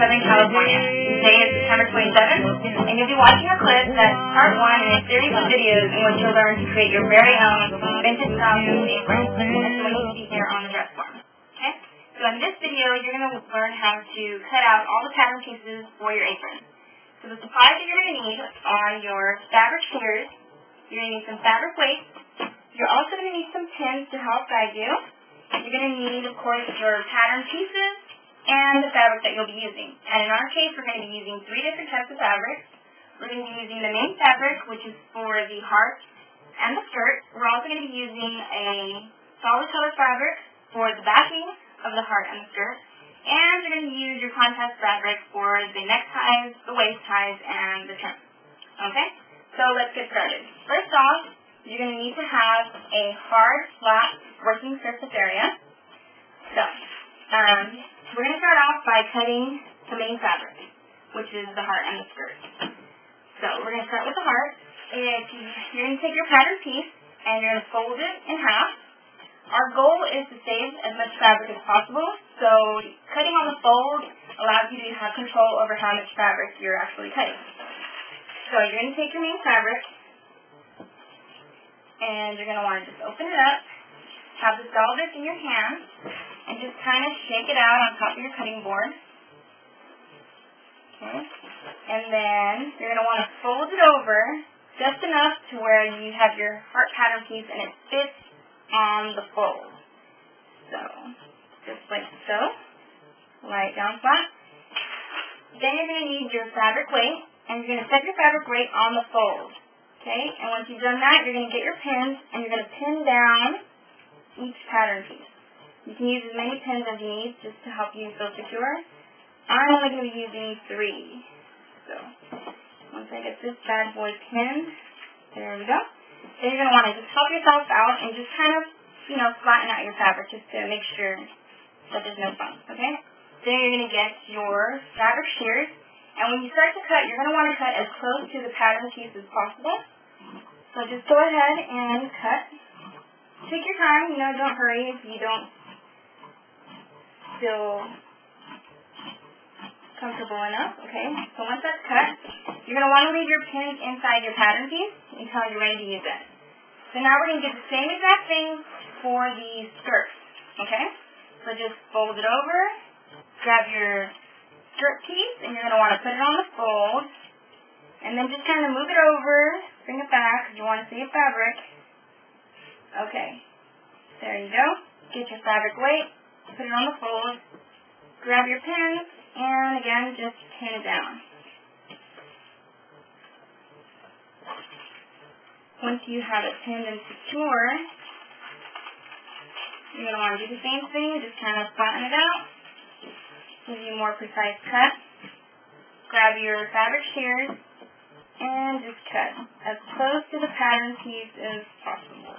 Southern California. Today is September 27th, and you'll be watching a clip that's part 1 in a series of videos in which you'll learn to create your very own vintage style apron. That's the one you see here on the dress form. Okay? So in this video, you're going to learn how to cut out all the pattern pieces for your apron. So the supplies that you're going to need are your fabric shears. You're going to need some fabric weights. You're also going to need some pins to help guide you. You're going to need, of course, your pattern pieces and the fabric that you'll be using. And in our case, we're going to be using 3 different types of fabrics. We're going to be using the main fabric, which is for the heart and the skirt. We're also going to be using a solid color fabric for the backing of the heart and the skirt. And you're going to use your contrast fabric for the neck ties, the waist ties, and the trim. Okay? So let's get started. First off, you're going to need to have a hard, flat working surface area. So, we're going to start off by cutting the main fabric, which is the heart and the skirt. So, we're going to start with the heart. You're going to take your pattern piece and you're going to fold it in half. Our goal is to save as much fabric as possible, so cutting on the fold allows you to have control over how much fabric you're actually cutting. So, you're going to take your main fabric, and you're going to want to just open it up, have the doll disc in your hand, and just kind of shake it out on top of your cutting board. Okay. And then you're going to want to fold it over just enough to where you have your heart pattern piece and it fits on the fold. So, just like so. Lie it down flat. Then you're going to need your fabric weight, and you're going to set your fabric weight on the fold. Okay, and once you've done that, you're going to get your pins, and you're going to pin down each pattern piece. You can use as many pins as you need just to help you feel secure. I'm only going to be using 3. So, once I get this bad boy pinned, there we go. Then you're going to want to just help yourself out and just kind of, flatten out your fabric just to make sure that there's no bumps, okay? Then you're going to get your fabric shears. And when you start to cut, you're going to want to cut as close to the pattern piece as possible. So just go ahead and cut. Take your time, don't hurry if you don't feel comfortable enough, okay? So once that's cut, you're going to want to leave your pins inside your pattern piece until you're ready to use it. So now we're going to do the same exact thing for the skirt, okay? So just fold it over, grab your skirt piece, and you're going to want to put it on the fold, and then just kind of move it over, bring it back, because you want to see your fabric. Okay, there you go. Get your fabric weight, put it on the fold, grab your pins, and again, just pin it down. Once you have it pinned and secure, you're going to want to do the same thing, just kind of flatten it out. Give you a more precise cut. Grab your fabric shears and just cut as close to the pattern piece as possible.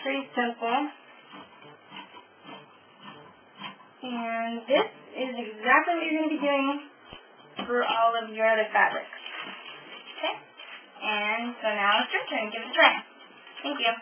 Pretty simple. And this is exactly what you're going to be doing for all of your other fabrics. Okay? And so now it's your turn. Give it a try. Thank you.